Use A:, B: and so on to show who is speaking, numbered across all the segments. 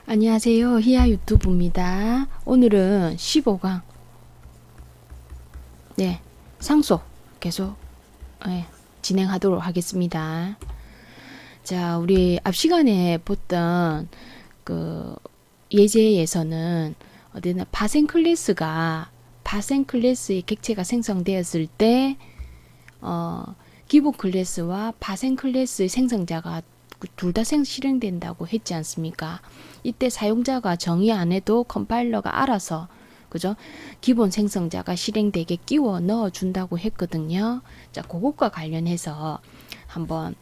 A: 안녕하세요. 히야 유튜브입니다. 오늘은 15강 상속 계속 진행하도록 하겠습니다. 자, 우리 앞 시간에 봤던 그 예제에서는 어디나 파생 클래스의 객체가 생성되었을 때 기본 클래스와 파생 클래스의 생성자가 둘 다 실행된다고 했지 않습니까? 이때 사용자가 정의 안 해도 컴파일러가 알아서 그죠? 기본 생성자가 실행되게 끼워 넣어 준다고 했거든요. 자, 그것과 관련해서 한번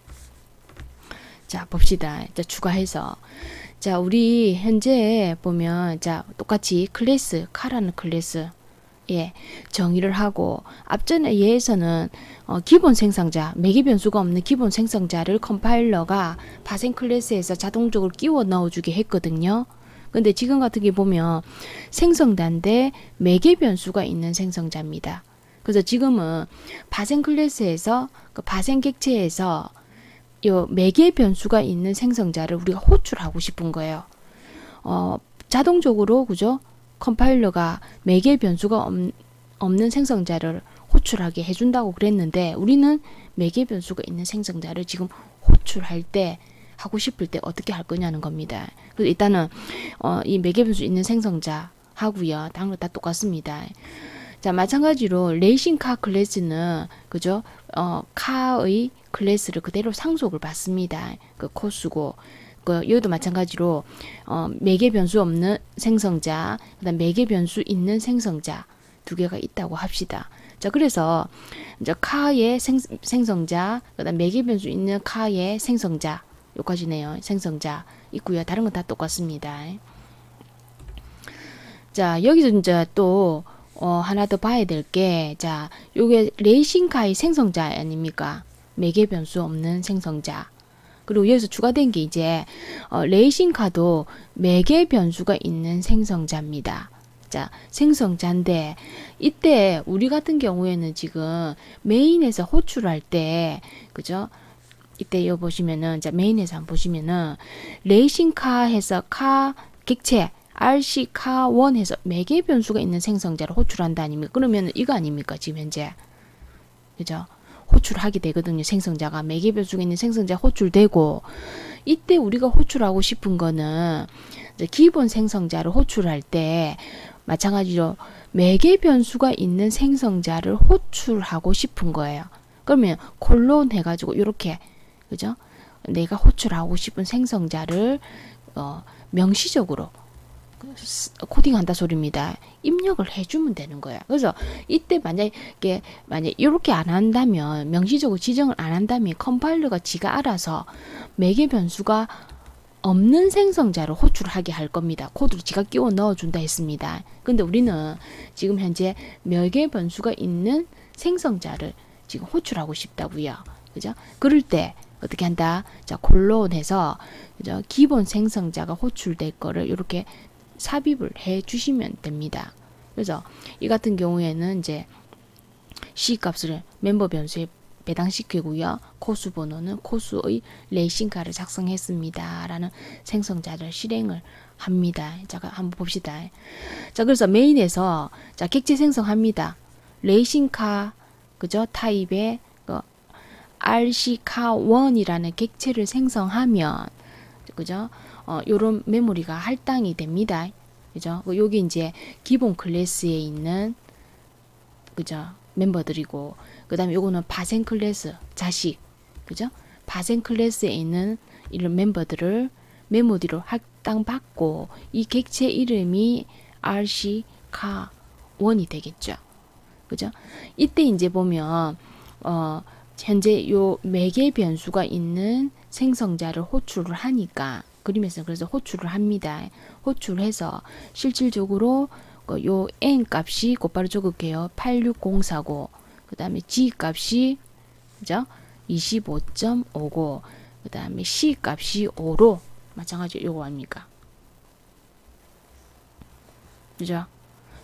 A: 자 봅시다. 자, 추가해서 자, 우리 현재 보면 자, 똑같이 클래스 카라는 클래스 정의를 하고 앞전에 예에서는 기본 생성자, 매개 변수가 없는 기본 생성자를 컴파일러가 파생 클래스에서 자동적으로 끼워 넣어주게 했거든요. 근데 지금 같은 게 보면 생성자인데 매개 변수가 있는 생성자입니다. 그래서 지금은 파생 클래스에서 그 파생 객체에서 요 매개 변수가 있는 생성자를 우리가 호출하고 싶은 거예요. 자동적으로 그죠? 컴파일러가 매개 변수가 없는 생성자를 호출하게 해준다고 그랬는데 우리는 매개 변수가 있는 생성자를 지금 호출할 때 하고 싶을 때 어떻게 할 거냐는 겁니다. 그래서 일단은 이 매개 변수 있는 생성자 하고요. 다른 거 다 똑같습니다. 자, 마찬가지로 레이싱 카 클래스는 그죠? 카의 클래스를 그대로 상속을 받습니다. 그 코스고 여기도 마찬가지로 매개 변수 없는 생성자, 그다음 매개 변수 있는 생성자 두 개가 있다고 합시다. 자, 그래서 이제 카의 생성자, 그다음 매개 변수 있는 카의 생성자 여기까지네요. 생성자 있고요. 다른 건 다 똑같습니다. 자, 여기서 이제 또 하나 더 봐야 될 게, 자, 요게 레이싱카의 생성자 아닙니까? 매개 변수 없는 생성자. 그리고 여기서 추가된 게 이제 레이싱카도 매개 변수가 있는 생성자입니다. 자, 생성자인데 이때 우리 같은 경우에는 지금 메인에서 호출할 때 그죠? 이때 여기 보시면은 자, 메인에서 한번 보시면은 레이싱카에서 카 객체 RC 카1 해서 매개 변수가 있는 생성자를 호출한다 아닙니까? 그러면 이거 아닙니까? 지금 현재 그죠? 호출하게 되거든요. 생성자가 매개 변수가 있는 생성자 호출되고 이때 우리가 호출하고 싶은 거는 기본 생성자를 호출할 때 마찬가지로 매개 변수가 있는 생성자를 호출하고 싶은 거예요. 그러면 콜론 해가지고 이렇게 그죠? 내가 호출하고 싶은 생성자를 명시적으로 코딩한다 소리입니다. 입력을 해주면 되는 거야. 그래서 이때 만약에 이렇게 안 한다면 명시적으로 지정을 안 한다면 컴파일러가 지가 알아서 매개 변수가 없는 생성자를 호출하게 할 겁니다. 코드를 지가 끼워 넣어준다 했습니다. 근데 우리는 지금 현재 매개 변수가 있는 생성자를 지금 호출하고 싶다고요. 그죠? 그럴 때 어떻게 한다? 자, 콜론해서 그죠? 기본 생성자가 호출될 거를 이렇게 삽입을 해 주시면 됩니다. 그래서 이 같은 경우에는 이제 C 값을 멤버 변수에 배당시키고요. 코수 번호는 코수의 레이싱카를 작성했습니다. 라는 생성자를 실행을 합니다. 자, 한번 봅시다. 자, 그래서 메인에서 자, 객체 생성합니다. 레이싱카 그죠? 타입의 RC카1이라는 객체를 생성하면 그죠? 요런 메모리가 할당이 됩니다. 그죠? 여기 이제 기본 클래스에 있는 그죠? 멤버들이고 그다음에 요거는 파생 클래스 자식 그죠? 파생 클래스에 있는 이런 멤버들을 메모리로 할당받고 이 객체 이름이 RC카1이 되겠죠. 그죠? 이때 이제 보면 현재 요 매개 변수가 있는 생성자를 호출을 하니까 그림에서 그래서 호출을 합니다. 호출해서 실질적으로 요 n 값이 곧바로 적을게요. 86049. 그다음에 g 값이 그죠? 25.59. 그다음에 c 값이 5로 마찬가지로 요거 아닙니까? 그죠?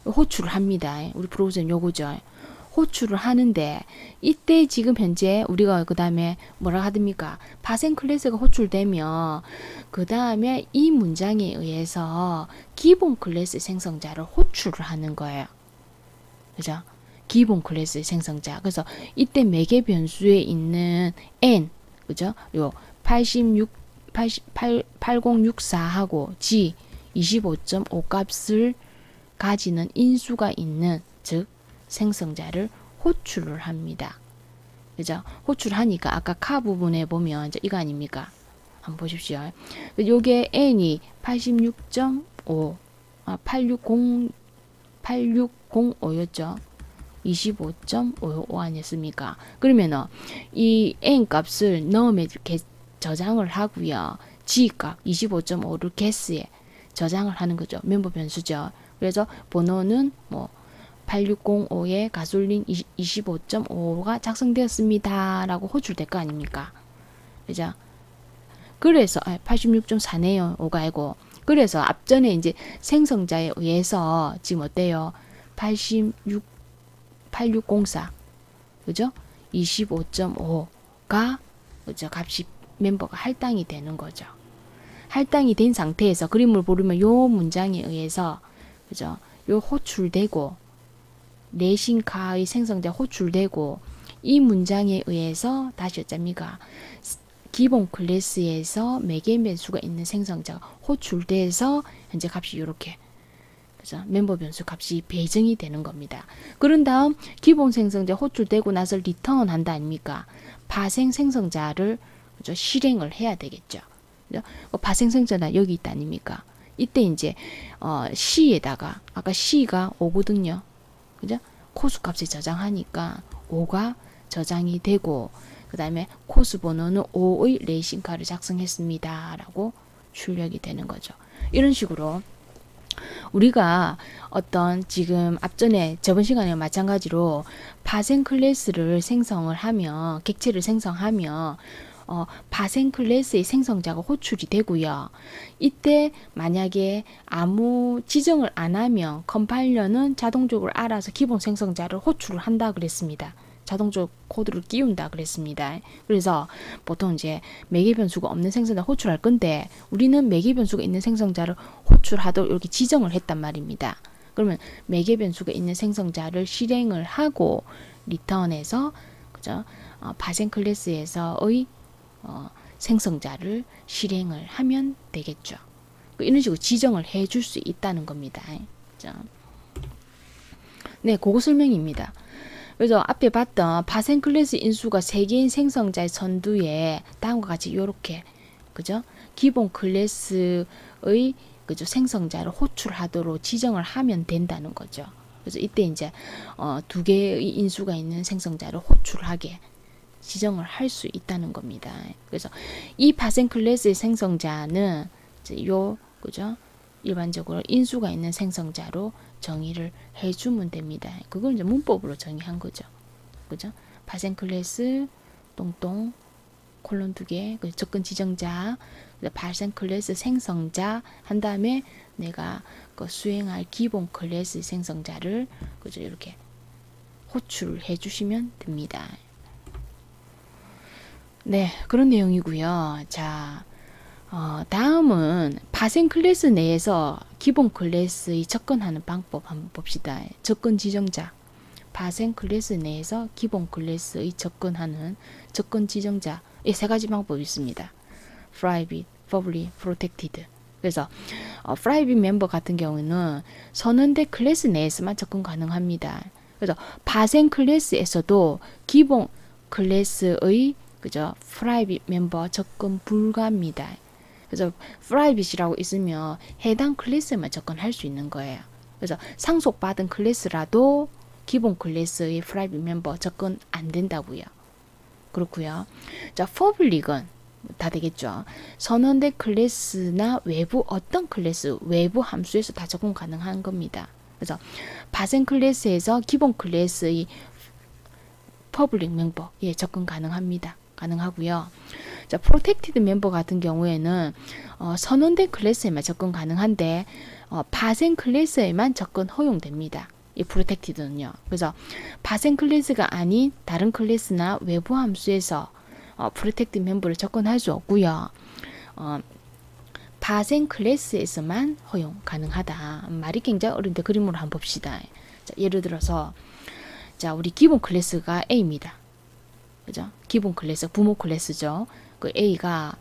A: 호출을 합니다. 우리 브라우저는 요거죠. 호출을 하는데 이때 지금 현재 우리가 그 다음에 뭐라 하듭니까? 파생 클래스가 호출되면 그 다음에 이 문장에 의해서 기본 클래스 생성자를 호출을 하는 거예요. 그죠? 기본 클래스 생성자. 그래서 이때 매개 변수에 있는 n, 그죠? 요 8064하고 g 25.5 값을 가지는 인수가 있는, 즉 생성자를 호출을 합니다. 그죠? 호출하니까 아까 카 부분에 보면 이제 이거 아닙니까? 한번 보십시오. 요게 n이 86.5, 8605였죠. 25.55 아니었습니까? 그러면은 이 n 값을 넣으면 이렇게 저장을 하고요. g 값 25.5를 get에 저장을 하는 거죠. 멤버 변수죠. 그래서 번호는 뭐 8605에 가솔린 25.5가 작성되었습니다. 라고 호출될 거 아닙니까? 그죠? 그래서 86.4네요. 5가 아니고. 그래서 앞전에 이제 생성자에 의해서 지금 어때요? 8604. 그죠? 25.5가 그죠? 값이 멤버가 할당이 되는 거죠. 할당이 된 상태에서 그림을 보려면 요 문장에 의해서 그죠? 요 호출되고 레이싱카의 생성자 호출되고 이 문장에 의해서 다시 어쩝니까? 기본 클래스에서 매개 변수가 있는 생성자가 호출돼서 현재 값이 이렇게 그죠? 멤버 변수 값이 배정이 되는 겁니다. 그런 다음 기본 생성자 호출되고 나서 리턴 한다 아닙니까? 파생 생성자를 그죠? 실행을 해야 되겠죠. 그죠? 파생 생성자 여기 있다 아닙니까? 이때 이제 C에다가 아까 C가 5거든요. 그죠? 코스 값에 저장하니까 5가 저장이 되고 그 다음에 코스 번호는 5의 레이싱카를 작성했습니다. 라고 출력이 되는 거죠. 이런 식으로 우리가 어떤 지금 앞전에 저번 시간에 마찬가지로 파생 클래스를 생성을 하면 객체를 생성하면 파생 클래스의 생성자가 호출이 되고요. 이때 만약에 아무 지정을 안 하면 컴파일러는 자동적으로 알아서 기본 생성자를 호출을 한다 그랬습니다. 자동적으로 코드를 끼운다 그랬습니다. 그래서 보통 이제 매개 변수가 없는 생성자 호출할 건데 우리는 매개 변수가 있는 생성자를 호출하도록 이렇게 지정을 했단 말입니다. 그러면 매개 변수가 있는 생성자를 실행을 하고 리턴해서 그죠? 파생 클래스에서의 생성자를 실행을 하면 되겠죠. 이런 식으로 지정을 해줄 수 있다는 겁니다. 네, 그거 설명입니다. 그래서 앞에 봤던 파생 클래스 인수가 3개인 생성자의 선두에 다음과 같이 이렇게 그죠? 기본 클래스의 그죠? 생성자를 호출하도록 지정을 하면 된다는 거죠. 그래서 이때 이제 2개의 인수가 있는 생성자를 호출하게 지정을 할 수 있다는 겁니다. 그래서 이 파생 클래스의 생성자는 요 그죠? 일반적으로 인수가 있는 생성자로 정의를 해주면 됩니다. 그걸 이제 문법으로 정의한 거죠. 그죠? 파생 클래스 똥똥 콜론 2개 그 접근 지정자 파생 클래스 생성자 한 다음에 내가 그 수행할 기본 클래스 생성자를 그죠? 이렇게 호출해 주시면 됩니다. 네, 그런 내용이고요. 자, 다음은 파생 클래스 내에서 기본 클래스의 접근하는 방법 한번 봅시다. 접근 지정자. 파생 클래스 내에서 기본 클래스의 접근하는 접근 지정자. 이 3가지 방법이 있습니다. private, public, protected. 그래서 private 멤버 같은 경우는 선언된 클래스 내에서만 접근 가능합니다. 그래서 파생 클래스에서도 기본 클래스의 그죠? 프라이빗 멤버 접근 불가입니다. 그래서 프라이빗이라고 있으면 해당 클래스에만 접근할 수 있는 거예요. 그래서 상속받은 클래스라도 기본 클래스의 프라이빗 멤버 접근 안 된다고요. 그렇고요. 자, 퍼블릭은 다 되겠죠. 선언된 클래스나 외부 어떤 클래스, 외부 함수에서 다 접근 가능한 겁니다. 그래서 파생 클래스에서 기본 클래스의 퍼블릭 멤버에 접근 가능합니다. 가능하고요. 자, 프로텍티드 멤버 같은 경우에는 선언된 클래스에만 접근 가능한데 파생 클래스에만 접근 허용됩니다. 이 프로텍티드는요. 그래서 파생 클래스가 아닌 다른 클래스나 외부 함수에서 프로텍티드 멤버를 접근할 수 없고요. 파생 클래스에서만 허용 가능하다. 말이 굉장히 어려운데 그림으로 한번 봅시다. 자, 예를 들어서 자, 우리 기본 클래스가 A입니다. 그죠? 기본 클래스, 부모 클래스죠. 그 A가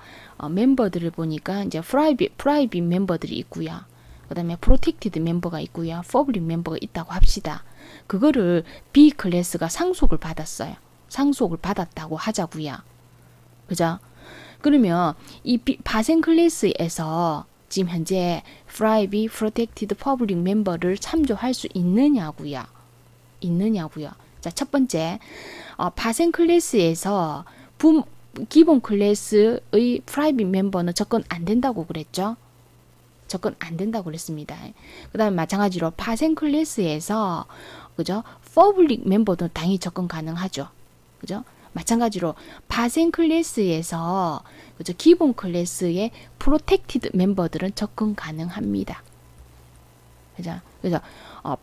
A: 멤버들을 보니까 이제 프라이빗 멤버들이 있고요. 그 다음에 프로텍티드 멤버가 있고요. 퍼블릭 멤버가 있다고 합시다. 그거를 B 클래스가 상속을 받았어요. 상속을 받았다고 하자고요. 그죠? 그러면 이 파생 클래스에서 지금 현재 프라이빗, 프로텍티드, 퍼블릭 멤버를 참조할 수 있느냐고요. 자, 첫 번째, 파생 클래스에서 기본 클래스의 프라이빗 멤버는 접근 안 된다고 그랬죠? 접근 안 된다고 그랬습니다. 그 다음에 마찬가지로 파생 클래스에서 그죠? 퍼블릭 멤버도 당연히 접근 가능하죠. 그죠? 마찬가지로 파생 클래스에서 그죠? 기본 클래스의 프로텍티드 멤버들은 접근 가능합니다. 그죠? 그래서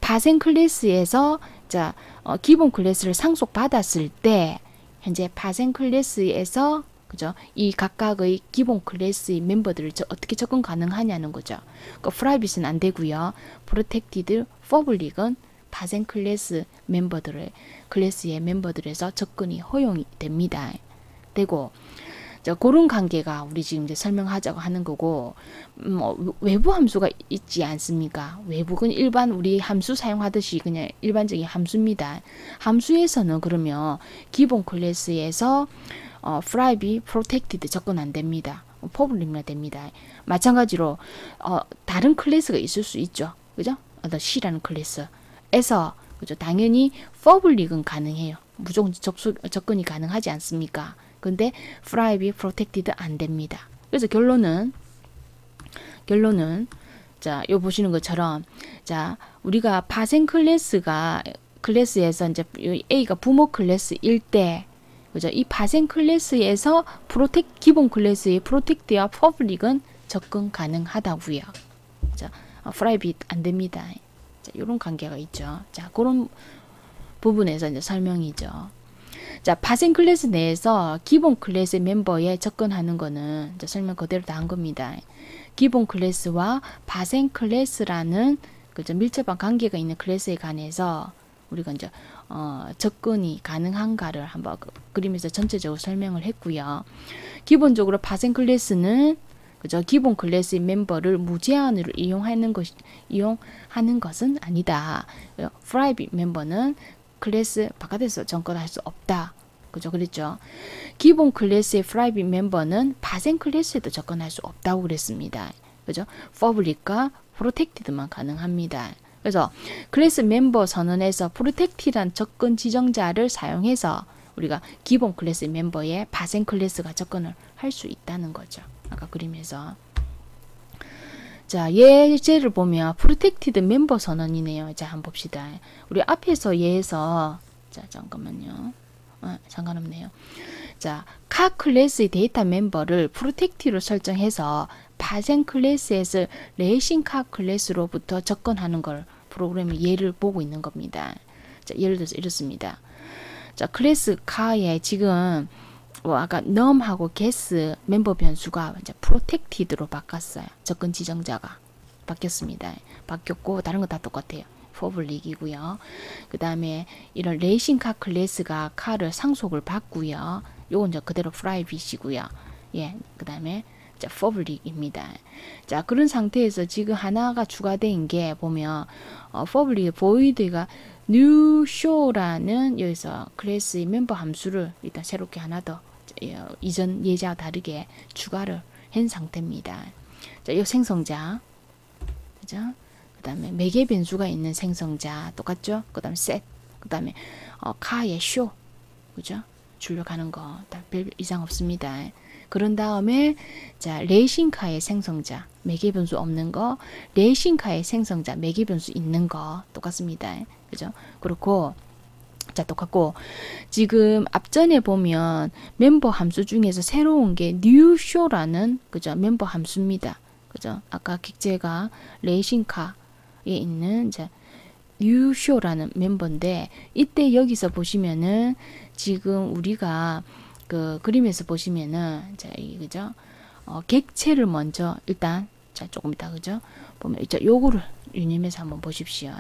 A: 파생 클래스에서 자, 기본 클래스를 상속받았을 때 현재 파생 클래스에서 그죠? 이 각각의 기본 클래스의 멤버들을 어떻게 접근 가능하냐는 거죠. 그 프라이빗은 안 되고요. 프로텍티드, 퍼블릭은 파생 클래스 클래스의 멤버들에서 접근이 허용이 됩니다. 되고 자, 그런 관계가 우리 지금 이제 설명하자고 하는 거고, 외부 함수가 있지 않습니까? 외부는 일반 우리 함수 사용하듯이 그냥 일반적인 함수입니다. 함수에서는 그러면 기본 클래스에서 프라이빗, 프로텍티드 접근 안 됩니다. 퍼블릭만 됩니다. 마찬가지로 다른 클래스가 있을 수 있죠. 그죠? C라는 클래스에서 그죠? 당연히 퍼블릭은 가능해요. 무조건 접근이 가능하지 않습니까? 근데 프라이빗, 프로텍티드 안 됩니다. 그래서 결론은 자, 요 보시는 것처럼 자, 우리가 파생 클래스에서 이제 A가 부모 클래스일 때 그죠? 이 파생 클래스에서 기본 클래스의 프로텍트와 퍼블릭은 접근 가능하다고요. 자, 프라이빗 안 됩니다. 자, 이런 관계가 있죠. 자, 그런 부분에서 이제 설명이죠. 자, 파생 클래스 내에서 기본 클래스 멤버에 접근하는 거는 이제 설명 그대로 다 한 겁니다. 기본 클래스와 파생 클래스라는 그죠? 밀접한 관계가 있는 클래스에 관해서 우리가 이제 접근이 가능한가를 한번 그림에서 전체적으로 설명을 했고요. 기본적으로 파생 클래스는 그죠? 기본 클래스의 멤버를 무제한으로 이용하는 것은 아니다. 프라이빗 멤버는 클래스 바깥에서 접근할 수 없다. 그죠? 그랬죠? 기본 클래스의 프라이빗 멤버는 파생 클래스에도 접근할 수 없다고 그랬습니다. 그죠? 퍼블릭과 프로텍티드만 가능합니다. 그래서 클래스 멤버 선언에서 프로텍티드한 접근 지정자를 사용해서 우리가 기본 클래스 멤버에 파생 클래스가 접근을 할 수 있다는 거죠. 아까 그림에서. 자, 예제를 보면 프로텍티드 멤버 선언이네요. 자, 한번 봅시다. 우리 앞에서 예에서 자, 잠깐만요. 상관없네요. 자, 각 클래스의 데이터 멤버를 프로텍티드로 설정해서 파생 클래스에서 레이싱 카 클래스로부터 접근하는 걸 프로그램의 예를 보고 있는 겁니다. 자, 예를 들어서 이렇습니다. 자, 클래스 카에 지금 아까 num하고 guess 멤버 변수가 이제 protected로 바꿨어요. 접근 지정자가 바뀌었습니다. 바뀌었고 다른 거 다 똑같아요. public이고요. 그 다음에 이런 레이싱 카 클래스가 카를 상속을 받고요. 요건 이제 그대로 private이고요. 예, 그 다음에 public입니다. 자, 그런 상태에서 지금 하나가 추가된 게 보면 public void가 new show라는 여기서 클래스의 멤버 함수를 일단 새롭게 하나 더 이전 예제와 다르게 추가를 한 상태입니다. 자, 이 생성자, 그죠? 그 다음에 매개 변수가 있는 생성자 똑같죠? 그 다음에 set, 그 다음에 카의 show, 그죠? 출력하는 거 다 별 이상 없습니다. 그런 다음에 자, 레이싱카의 생성자, 매개 변수 없는 거, 레이싱카의 생성자, 매개 변수 있는 거 똑같습니다. 그죠? 그렇고 자, 똑같고 지금 앞전에 보면 멤버 함수 중에서 새로운 게 new show라는 그죠? 멤버 함수입니다. 그죠? 아까 객제가 레이싱카에 있는 자, 뉴쇼라는 멤버인데 이때 여기서 보시면은 지금 우리가 그 그림에서 보시면은 자, 이 그죠? 객체를 먼저 일단 자, 조금 이따 그죠? 보면 이제 요거를 유님해서 한번 보십시오.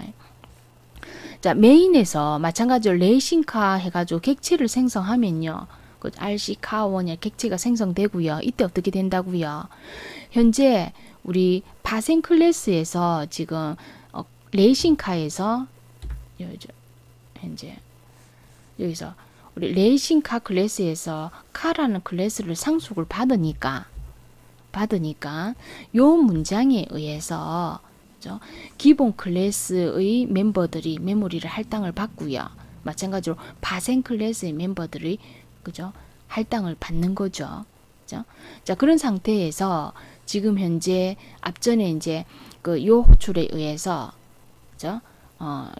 A: 자, 메인에서 마찬가지로 레이싱카 해가지고 객체를 생성하면요. 그 RC 카원이 객체가 생성되고요. 이때 어떻게 된다고요? 현재 우리 파생 클래스에서 지금 레이싱카에서 현재 여기서 우리 레이싱카 클래스에서 카라는 클래스를 상속을 받으니까 요 문장에 의해서 그죠? 기본 클래스의 멤버들이 메모리를 할당을 받고요. 마찬가지로 파생 클래스의 멤버들이 그죠? 할당을 받는 거죠. 그죠? 자, 그런 상태에서 지금 현재 앞전에 이제 그 요 호출에 의해서 그죠?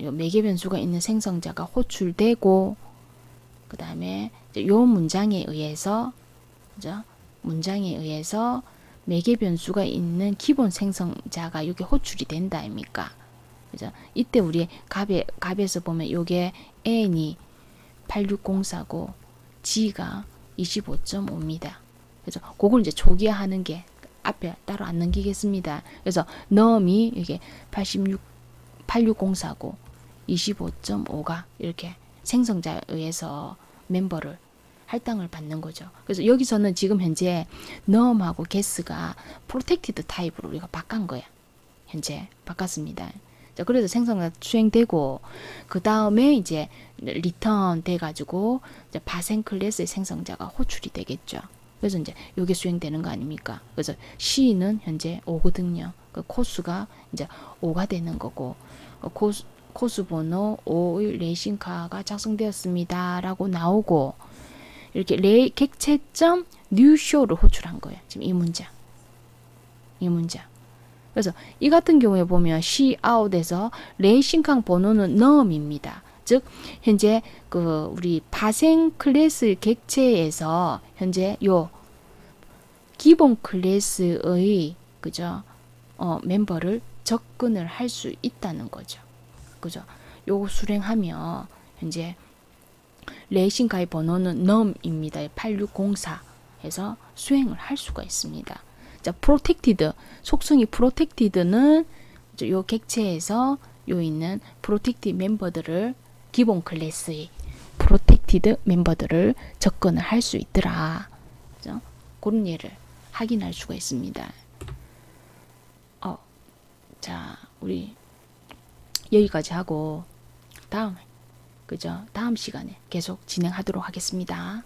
A: 요 매개 변수가 있는 생성자가 호출되고 그다음에 요 문장에 의해서 그죠? 문장에 의해서 매개 변수가 있는 기본 생성자가 여기 호출이 된다 아닙니까? 그죠? 이때 우리 값에서 보면 요게 n이 8604고 g가 25.5입니다. 그래서 그걸 이제 초기화하는 게 앞에 따로 안 넘기겠습니다. 그래서 넘이 이게 8604고 25.5가 이렇게 생성자에 의해서 멤버를 할당을 받는 거죠. 그래서 여기서는 지금 현재 넘하고 guess가 protected 타입으로 우리가 바꾼 거야. 현재 바꿨습니다. 자, 그래서 생성자 수행되고 그 다음에 이제 리턴 돼가지고 이제 파생 클래스의 생성자가 호출이 되겠죠. 그래서 이제 요게 수행되는 거 아닙니까? 그래서 C는 현재 5거든요. 그 코수가 이제 5가 되는 거고 코수 번호 5의 레이싱카가 작성되었습니다. 라고 나오고 이렇게 객체점 뉴쇼를 호출한 거예요. 지금 이 문장. 그래서 이 같은 경우에 보면 C 아웃에서 레이싱카 번호는 num입니다. 즉 현재 그 우리 파생 클래스 객체에서 현재 요 기본 클래스의 그죠? 멤버를 접근을 할 수 있다는 거죠. 그죠? 요거 수행하면 현재 레이싱카의 번호는 num입니다. 8604 해서 수행을 할 수가 있습니다. 자, protected 속성이 protected는 요 객체에서 요 있는 protected 멤버들을 기본 클래스의 protected 멤버들을 접근을 할 수 있더라. 그죠? 그런 예를 확인할 수가 있습니다. 자, 우리 여기까지 하고 다음 그죠? 다음 시간에 계속 진행하도록 하겠습니다.